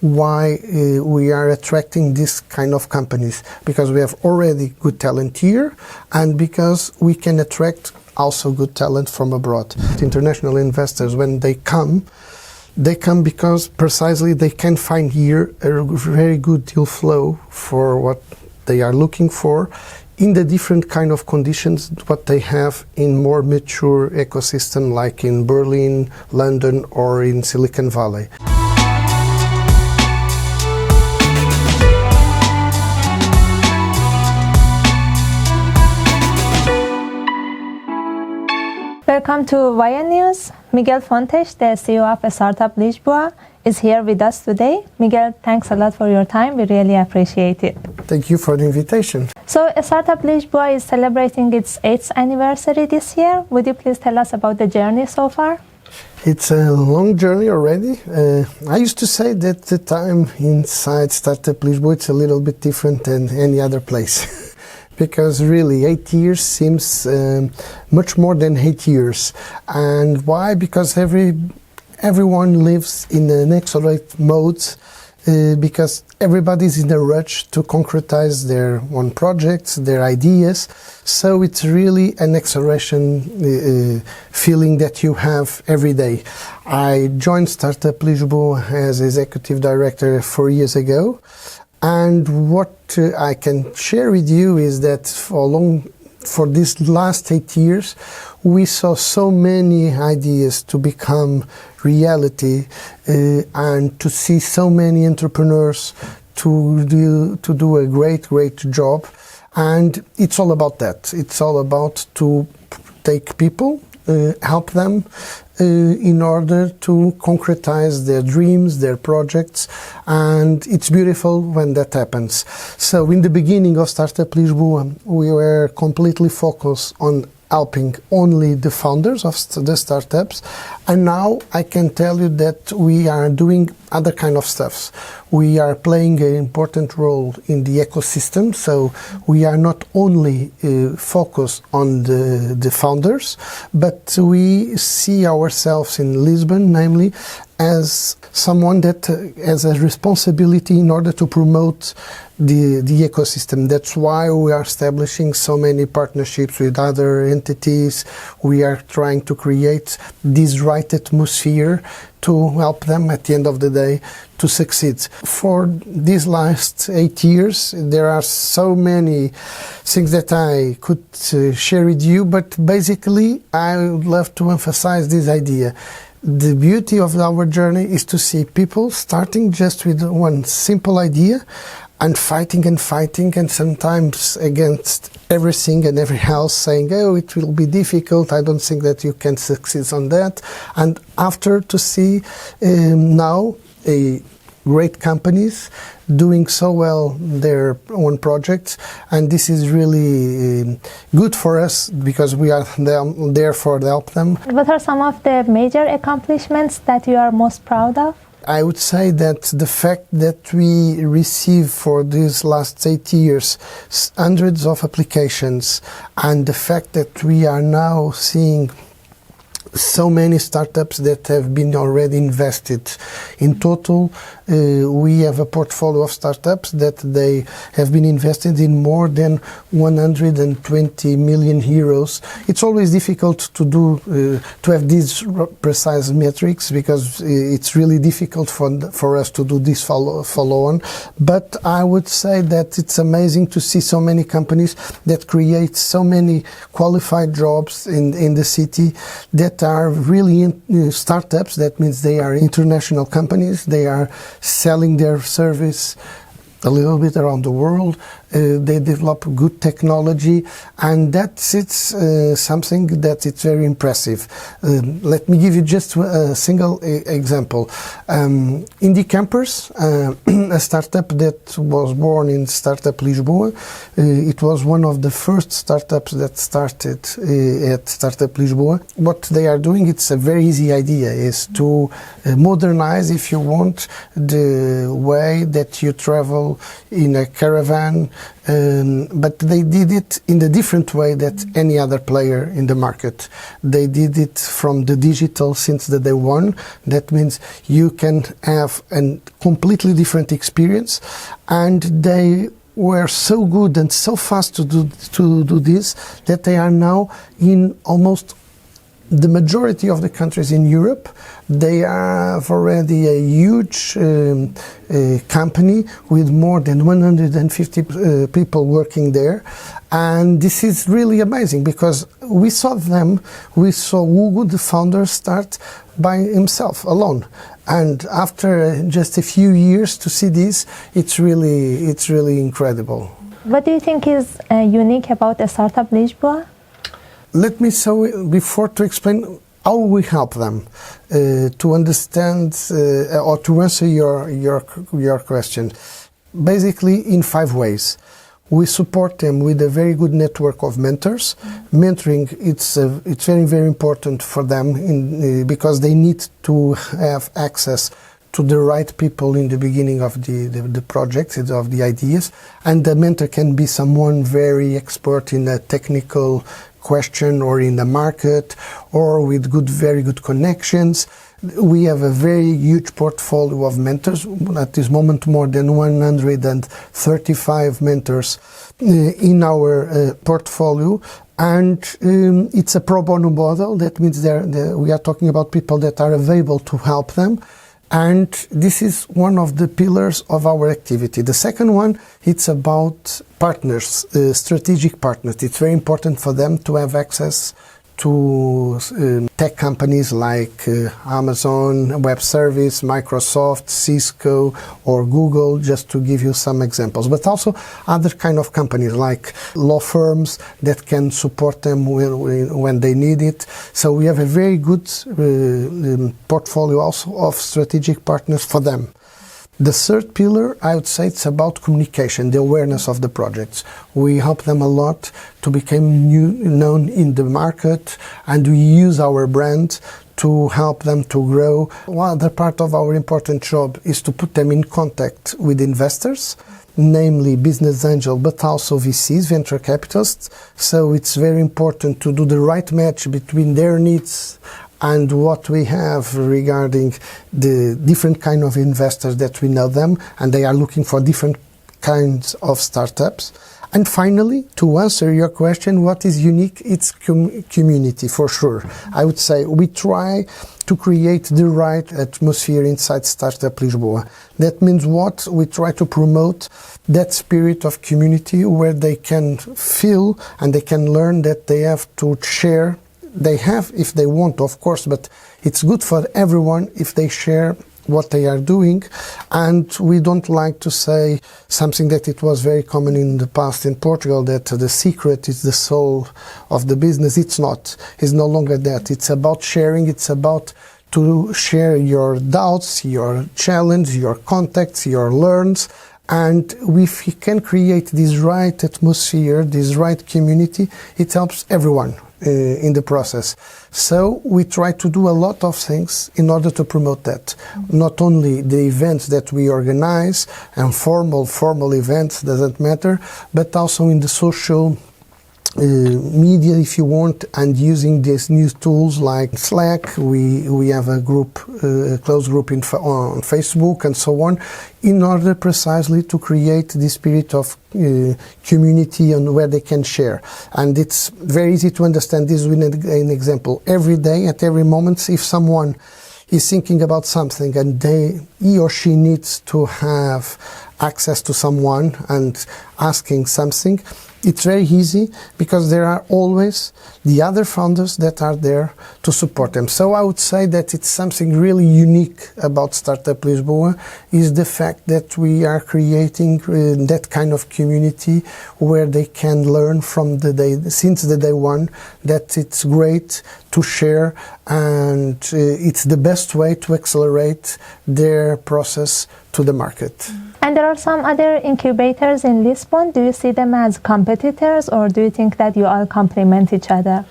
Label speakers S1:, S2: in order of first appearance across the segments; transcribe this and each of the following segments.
S1: why we are attracting this kind of companies, because we have already good talent here and because we can attract also good talent from abroad. International investors, when they come because precisely they can find here a very good deal flow for what they are looking for in the different kind of conditions what they have in more mature ecosystem like in Berlin, London or in Silicon Valley.
S2: Welcome to Via News. Miguel Fontes, the CEO of Startup Lisboa, is here with us today. Miguel, thanks a lot for your time. We really appreciate it.
S1: Thank you for the invitation.
S2: So, Startup Lisboa is celebrating its 8th anniversary this year. Would you please tell us about the journey so far?
S1: It's a long journey already. I used to say that the time inside Startup Lisboa is a little bit different than any other place. Because really 8 years seems much more than 8 years. And why? Because everyone lives in an accelerate mode because everybody's in a rush to concretize their own projects, their ideas. So it's really an acceleration feeling that you have every day. I joined Startup Lisboa as executive director 4 years ago. And what I can share with you is that for these last 8 years, we saw so many ideas to become reality and to see so many entrepreneurs to do a great job. And it's all about that. It's all about to take people, help them in order to concretize their dreams, their projects, and it's beautiful when that happens. So in the beginning of Startup Lisboa, we were completely focused on helping only the founders of the startups, and now I can tell you that we are doing other kind of stuffs. We are playing an important role in the ecosystem, so we are not only focused on the founders, but we see ourselves in Lisbon, namely, as someone that has a responsibility in order to promote the ecosystem. That's why we are establishing so many partnerships with other entities. We are trying to create this right atmosphere to help them at the end of the day to succeed. For these last 8 years, there are so many things that I could share with you, but basically I would love to emphasize this idea. The beauty of our journey is to see people starting just with one simple idea and fighting and sometimes against everything and every house, saying, oh, it will be difficult, I don't think that you can succeed on that. And after to see now great companies doing so well their own projects, and this is really good for us because we are there for to help them.
S2: What are some of the major accomplishments that you are most proud of?
S1: I would say that the fact that we received for these last 8 years hundreds of applications, and the fact that we are now seeing so many startups that have been already invested. In total, we have a portfolio of startups that they have been invested in more than 120 million euros. It's always difficult to do to have these precise metrics because it's really difficult for us to do this follow-on. But I would say that it's amazing to see so many companies that create so many qualified jobs in the city that are really startups. That means they are international companies. They are selling their service a little bit around the world. They develop good technology, and that's something that it's very impressive. Let me give you just a single example. Indie Campers, a startup that was born in Startup Lisboa. It was one of the first startups that started at Startup Lisboa. What they are doing, it's a very easy idea, is to modernize, if you want, the way that you travel in a caravan but they did it in a different way that any other player in the market. They did it from the digital since the day one. That means you can have a completely different experience, and they were so good and so fast to do this that they are now in almost the majority of the countries in Europe. They have already a huge company with more than 150 people working there. And this is really amazing because we saw Hugo, the founder, start by himself, alone. And after just a few years to see this, it's really incredible.
S2: What do you think is unique about Startup Lisboa?
S1: Let me say before to explain how we help them to understand or to answer your question. Basically, in 5 ways. We support them with a very good network of mentors. Mentoring, it's very, very important for them because they need to have access to the right people in the beginning of the project, of the ideas. And the mentor can be someone very expert in a technical question or in the market or with very good connections. We have a very huge portfolio of mentors. At this moment, more than 135 mentors in our portfolio. And it's a pro bono model. That means we are talking about people that are available to help them. And this is one of the pillars of our activity. The second one, it's about partners, strategic partners. It's very important for them to have access to tech companies like Amazon Web Service, Microsoft, Cisco, or Google, just to give you some examples. But also other kind of companies like law firms that can support them when they need it. So we have a very good portfolio also of strategic partners for them. The third pillar, I would say, it's about communication, the awareness of the projects. We help them a lot to become known in the market, and we use our brand to help them to grow. One other part of our important job is to put them in contact with investors, namely business angel, but also VCs, venture capitalists. So it's very important to do the right match between their needs and what we have regarding the different kind of investors that we know them, and they are looking for different kinds of startups. And finally, to answer your question, what is unique? It's community, for sure. I would say we try to create the right atmosphere inside Startup Lisboa. That means what? We try to promote that spirit of community where they can feel and they can learn that they have to share. They have if they want, of course, but it's good for everyone if they share what they are doing. And we don't like to say something that it was very common in the past in Portugal, that the secret is the soul of the business. It's not. It's no longer that. It's about sharing. It's about to share your doubts, your challenge, your contacts, your learns. And if we can create this right atmosphere, this right community, it helps everyone in the process. So we try to do a lot of things in order to promote that. Not only the events that we organize, and formal events, doesn't matter, but also in the social media, if you want, and using these new tools like Slack. We have a group, a closed group on Facebook and so on, in order precisely to create this spirit of community and where they can share. And it's very easy to understand this with an example. Every day, at every moment, if someone is thinking about something and he or she needs to have access to someone and asking something, it's very easy because there are always the other founders that are there to support them. So I would say that it's something really unique about Startup Lisboa is the fact that we are creating that kind of community where they can learn from since the day one, that it's great to share, and it's the best way to accelerate their process to the market.
S2: And there are some other incubators in Lisbon. Do you see them as competitors, or do you think that you all complement each other?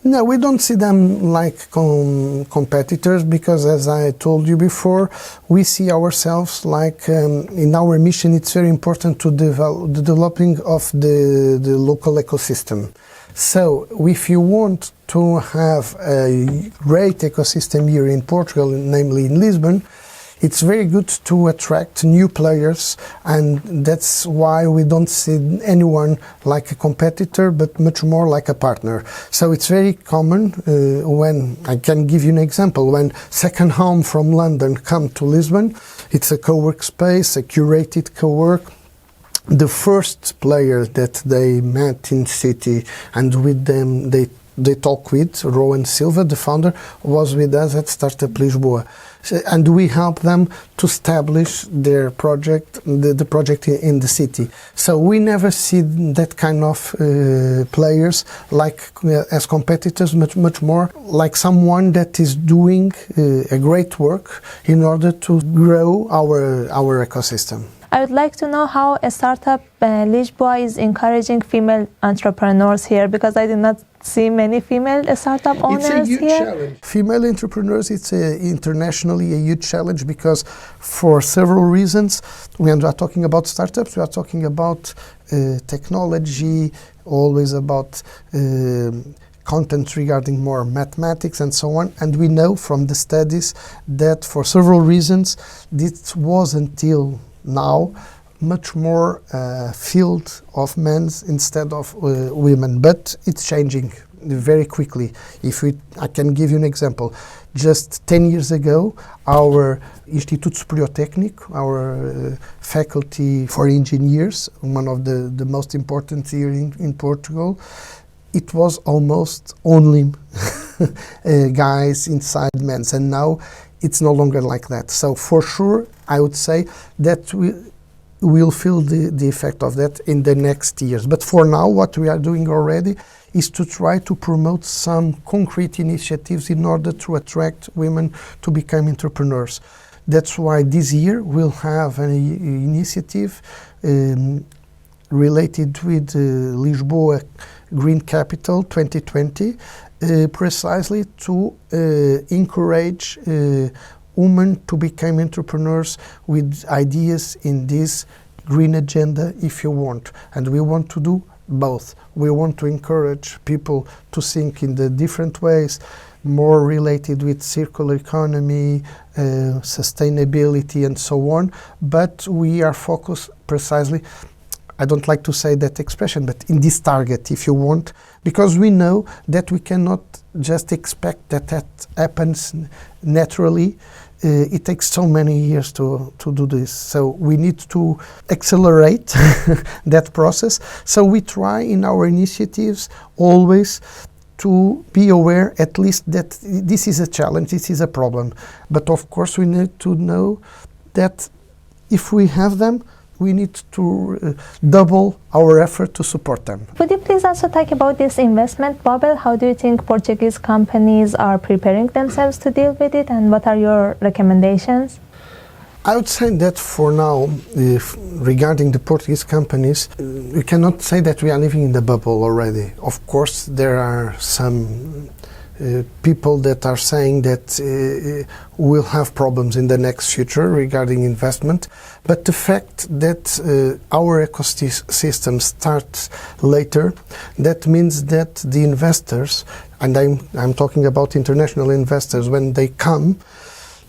S1: No, we don't see them like competitors because, as I told you before, we see ourselves like in our mission. It's very important to develop the developing of the local ecosystem. So, if you want to have a great ecosystem here in Portugal, namely in Lisbon, it's very good to attract new players, and that's why we don't see anyone like a competitor, but much more like a partner. So it's very common when, I can give you an example, when Second Home from London come to Lisbon, it's a co-work space, a curated co-work. The first player that they met in city, and with them they talk with, Rowan Silva, the founder, was with us at Startup Lisboa. And we help them to establish their project, the project in the city. So we never see that kind of players like as competitors, much more like someone that is doing a great work in order to grow our ecosystem.
S2: I would like to know how a startup Lisboa is encouraging female entrepreneurs here, because I did not see many female startup owners here.
S1: It's a huge challenge. Female entrepreneurs, it's internationally a huge challenge because for several reasons. When we are talking about startups, we are talking about technology, always about content regarding more mathematics and so on. And we know from the studies that for several reasons, this was until now much more field of men instead of women, but it's changing very quickly. I can give you an example. Just 10 years ago, our Instituto Superior Técnico, our faculty for engineers, one of the most important here in Portugal, it was almost only guys inside men's, and now it's no longer like that. So for sure, I would say that we'll feel the effect of that in the next years. But for now, what we are doing already is to try to promote some concrete initiatives in order to attract women to become entrepreneurs. That's why this year we'll have an initiative related with Lisboa Green Capital 2020, precisely to encourage women to become entrepreneurs with ideas in this green agenda, if you want. And we want to do both. We want to encourage people to think in the different ways, more related with circular economy, sustainability and so on, but we are focused precisely, I don't like to say that expression, but in this target, if you want, because we know that we cannot just expect that happens naturally. It takes so many years to do this. So we need to accelerate that process. So we try in our initiatives always to be aware at least that this is a challenge, this is a problem. But of course we need to know that if we have them, we need to double our effort to support them.
S2: Could you please also talk about this investment bubble? How do you think Portuguese companies are preparing themselves to deal with it, and what are your recommendations?
S1: I would say that for now, regarding the Portuguese companies, we cannot say that we are living in the bubble already. Of course, there are some people that are saying that we'll have problems in the next future regarding investment, but the fact that our ecosystem starts later, that means that the investors, and I'm talking about international investors, when they come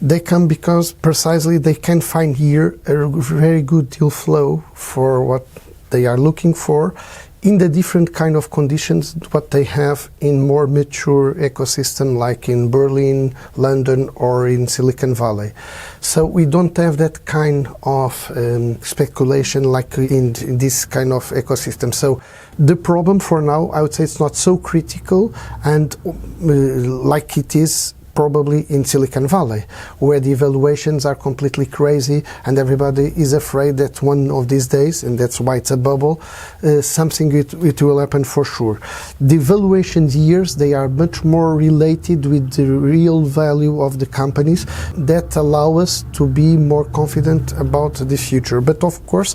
S1: because precisely they can find here a very good deal flow for what they are looking for in the different kind of conditions what they have in more mature ecosystem like in Berlin, London or in Silicon Valley. So we don't have that kind of speculation like in this kind of ecosystem. So the problem for now, I would say it's not so critical, and like it is probably in Silicon Valley, where the evaluations are completely crazy and everybody is afraid that one of these days, and that's why it's a bubble, something it will happen for sure. The evaluation years, they are much more related with the real value of the companies that allow us to be more confident about the future. But of course,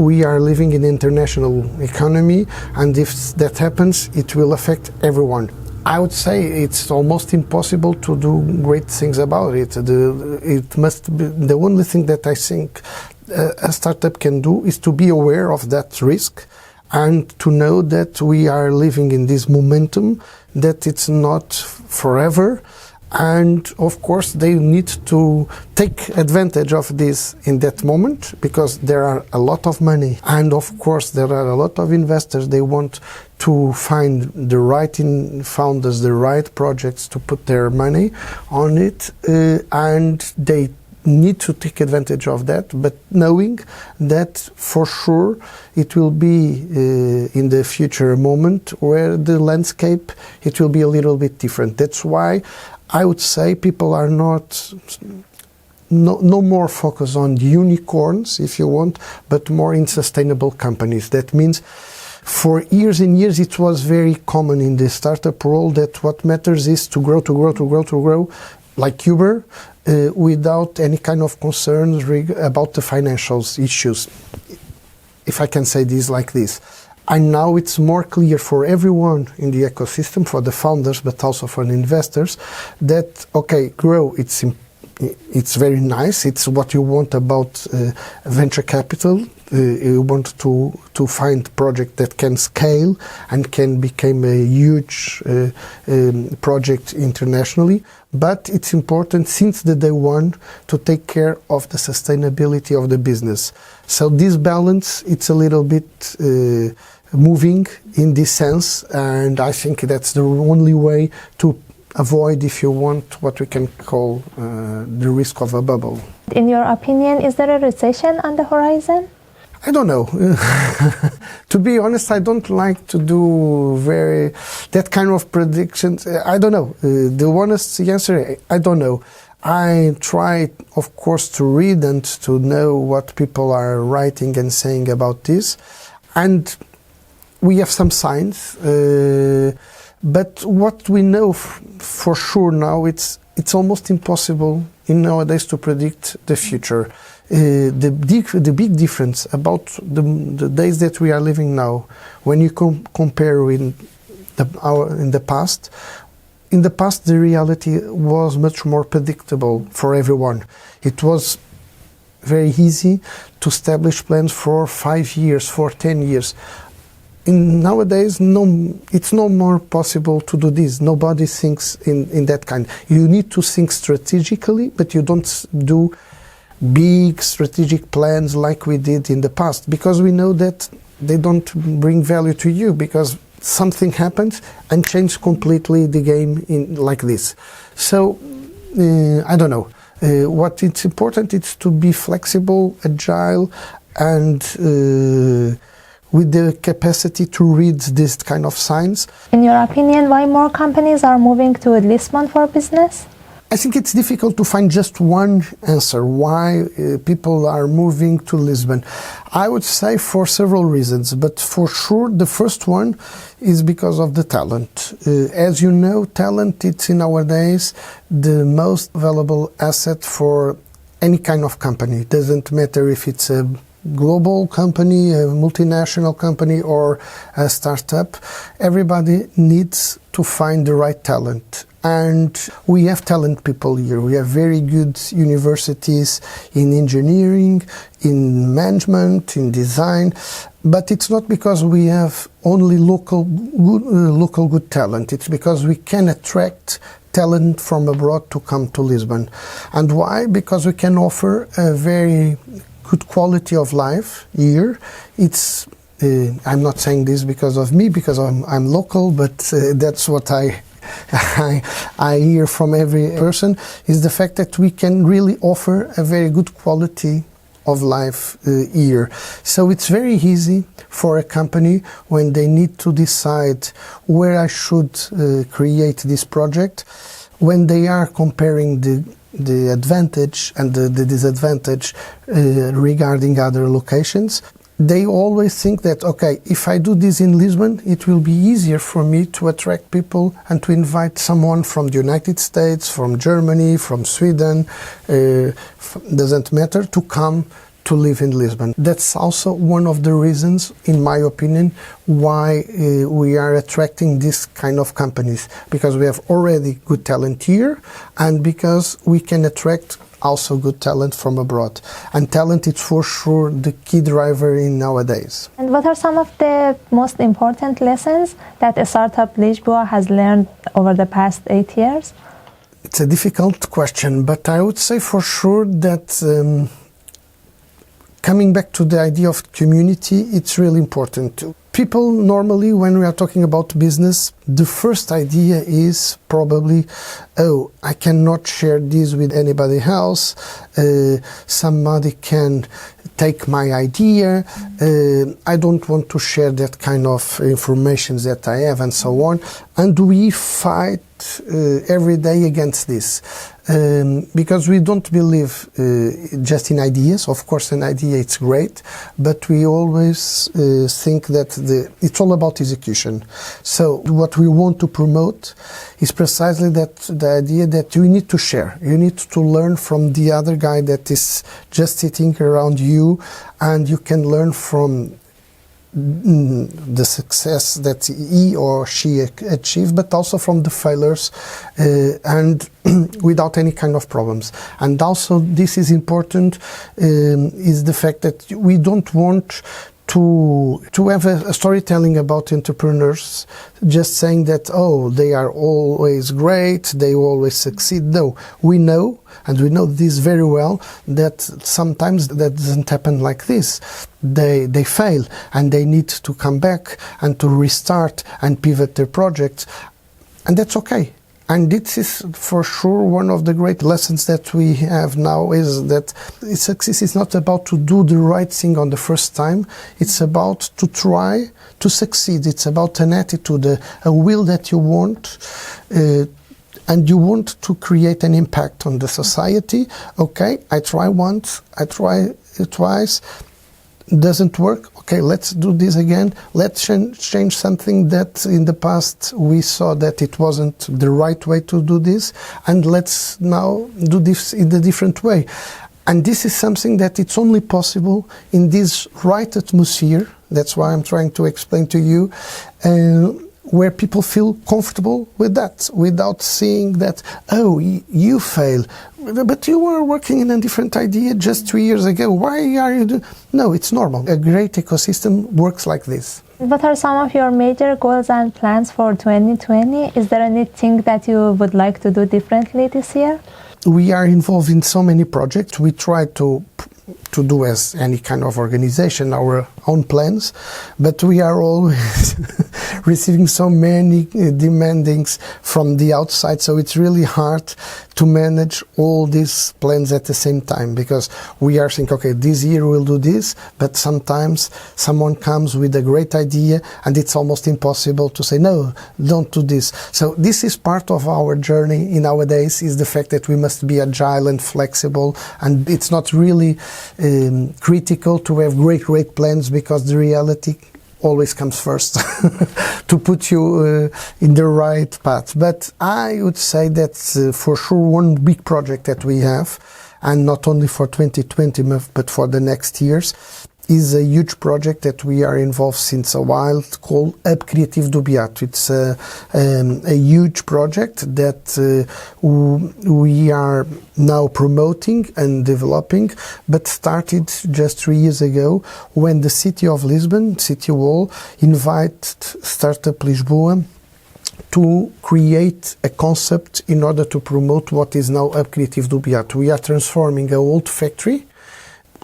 S1: we are living in an international economy, and if that happens, it will affect everyone. I would say it's almost impossible to do great things about it. It must be, the only thing that I think a startup can do is to be aware of that risk and to know that we are living in this momentum, that it's not forever. And of course, they need to take advantage of this in that moment, because there are a lot of money. And of course, there are a lot of investors. They want to find the right founders, the right projects to put their money on it. And they need to take advantage of that, but knowing that for sure it will be in the future a moment where the landscape, it will be a little bit different. That's why I would say people are no more focused on unicorns, if you want, but more in sustainable companies. That means for years and years it was very common in the startup world that what matters is to grow, like Uber, without any kind of concerns about the financial issues, if I can say this like this. And now it's more clear for everyone in the ecosystem, for the founders, but also for the investors, that, okay, grow, it's very nice. It's what you want about venture capital. You want to find project that can scale and can become a huge project internationally. But it's important since the day one to take care of the sustainability of the business. So this balance, it's a little bit moving in this sense, and I think that's the only way to avoid, if you want, what we can call the risk of a bubble.
S2: In your opinion, is there a recession on the horizon?
S1: I don't know. To be honest, I don't like to do that kind of predictions. I don't know. The honest answer, I don't know. I try, of course, to read and to know what people are writing and saying about this. And we have some signs. But what we know for sure now, it's almost impossible nowadays to predict the future. The big difference about the days that we are living now, when you compare in the past, the reality was much more predictable for everyone. It was very easy to establish plans for 5 years, for 10 years. Nowadays, it's no more possible to do this. Nobody thinks in that kind. You need to think strategically, but you don't do big strategic plans like we did in the past, because we know that they don't bring value to you, because something happens and changes completely the game like this. So, I don't know. What it's important is to be flexible, agile, and with the capacity to read this kind of signs.
S2: In your opinion, why more companies are moving to Lisbon for business?
S1: I think it's difficult to find just one answer why people are moving to Lisbon. I would say for several reasons, but for sure the first one is because of the talent. As you know, talent, it's in nowadays the most valuable asset for any kind of company. It doesn't matter if it's a global company, a multinational company, or a startup. Everybody needs to find the right talent. And we have talent people here. We have very good universities in engineering, in management, in design. But it's not because we have only local good talent. It's because we can attract talent from abroad to come to Lisbon. And why? Because we can offer a very good quality of life here. It's I'm not saying this because of me, because I'm local, but that's what I hear from every person, is the fact that we can really offer a very good quality of life here. So it's very easy for a company when they need to decide where I should create this project, when they are comparing the advantage and the disadvantage regarding other locations. They always think that, okay, if I do this in Lisbon, it will be easier for me to attract people and to invite someone from the United States, from Germany, from Sweden, doesn't matter, to come to live in Lisbon. That's also one of the reasons, in my opinion, why we are attracting this kind of companies, because we have already good talent here and because we can attract also good talent from abroad. And talent is for sure the key driver in nowadays.
S2: And what are some of the most important lessons that Startup Lisboa has learned over the past 8 years?
S1: It's a difficult question, but I would say for sure that coming back to the idea of community, it's really important. People normally, when we are talking about business, the first idea is probably, oh, I cannot share this with anybody else. Somebody can take my idea. I don't want to share that kind of information that I have, and so on. And we fight every day against this. Because we don't believe just in ideas. Of course, an idea it's great, but we always think that it's all about execution. So what we want to promote is precisely that the idea that you need to share. You need to learn from the other guy that is just sitting around you, and you can learn from the success that he or she achieved, but also from the failures, and without any kind of problems. And also, this is important, is the fact that we don't want to have a storytelling about entrepreneurs, just saying that, oh, they are always great, they always succeed. No, we know, and we know this very well, that sometimes that doesn't happen like this. They fail, and they need to come back and to restart and pivot their projects, and that's okay. And this is for sure one of the great lessons that we have now, is that success is not about to do the right thing on the first time. It's about to try to succeed. It's about an attitude, a will that you want, and you want to create an impact on the society. Okay, I try once, I try twice, doesn't work. Okay, let's do this again. Let's change something that in the past we saw that it wasn't the right way to do this, and let's now do this in a different way. And this is something that it's only possible in this right atmosphere. That's why I'm trying to explain to you, where people feel comfortable with that, without seeing that, oh, you fail, but you were working in a different idea just 3 years ago. Why are you doing? No, it's normal. A great ecosystem works like this.
S2: What are some of your major goals and plans for 2020? Is there anything that you would like to do differently this year?
S1: We are involved in so many projects. We try to do, as any kind of organization, our own plans, but we are always receiving so many demandings from the outside, so it's really hard to manage all these plans at the same time, because we are thinking, okay, this year we'll do this, but sometimes someone comes with a great idea and it's almost impossible to say, no, don't do this. So this is part of our journey in nowadays, is the fact that we must be agile and flexible, and it's not really critical to have great plans, because the reality always comes first to put you in the right path. But I would say that for sure one big project that we have, and not only for 2020 but for the next years, is a huge project that we are involved since a while, called Hub Criativo do Beato. It's a huge project that we are now promoting and developing, but started just 3 years ago, when the city of Lisbon, City Hall, invited Startup Lisboa to create a concept in order to promote what is now Hub Criativo do Beato. We are transforming an old factory,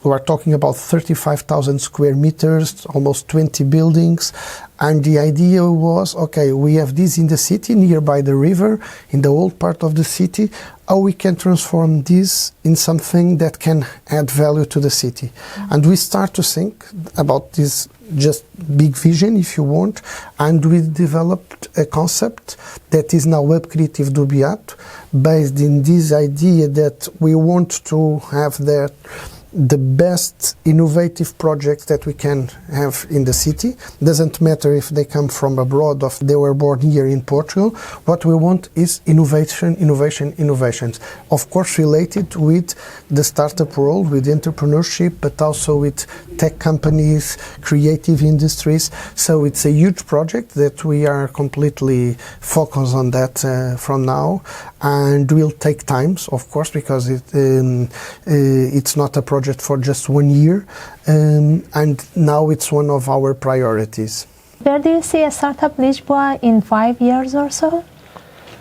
S1: we are talking about 35,000 square meters, almost 20 buildings. And the idea was, okay, we have this in the city, nearby the river, in the old part of the city, how we can transform this in something that can add value to the city. And we start to think about this just big vision, if you want, and we developed a concept that is now Web Creative do Beato, based in this idea that we want to have the best innovative projects that we can have in the city. Doesn't matter if they come from abroad or if they were born here in Portugal. What we want is innovation, innovation, innovations. Of course, related with the startup world, with entrepreneurship, but also with tech companies, creative industries. So it's a huge project that we are completely focused on that from now, and will take time, of course, because it's not a project for just 1 year, and now it's one of our priorities.
S2: Where do you see a Startup Lisboa in 5 years or so?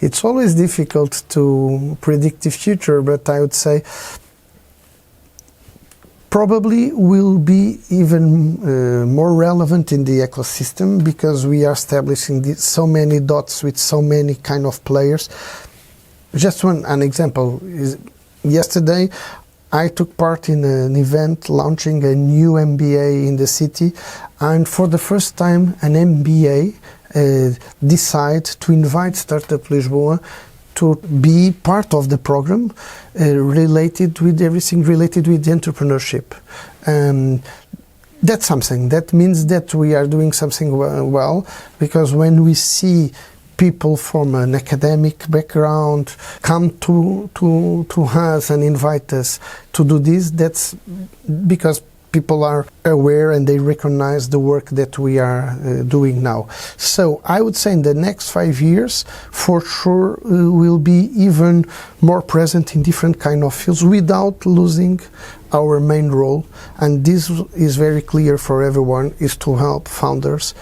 S1: It's always difficult to predict the future, but I would say probably will be even more relevant in the ecosystem, because we are establishing so many dots with so many kind of players. Just an example is yesterday I took part in an event launching a new MBA in the city, and for the first time an MBA decided to invite Startup Lisboa to be part of the program related with everything related with entrepreneurship. That's something. That means that we are doing something well, because when we see people from an academic background come to us and invite us to do this, that's because people are aware and they recognize the work that we are doing now. So I would say in the next 5 years, for sure, we'll be even more present in different kind of fields without losing our main role. And this is very clear for everyone, is to help founders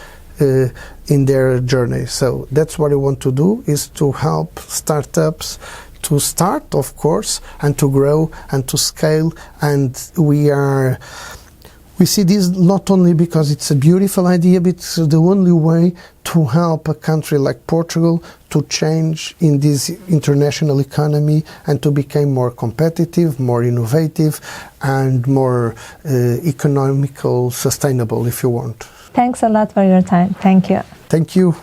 S1: in their journey. So that's what I want to do, is to help startups to start, of course, and to grow and to scale. And we see this not only because it's a beautiful idea, but it's the only way to help a country like Portugal to change in this international economy and to become more competitive, more innovative, and more economical, sustainable, if you want.
S2: Thanks a lot for your time. Thank you.
S1: Thank you.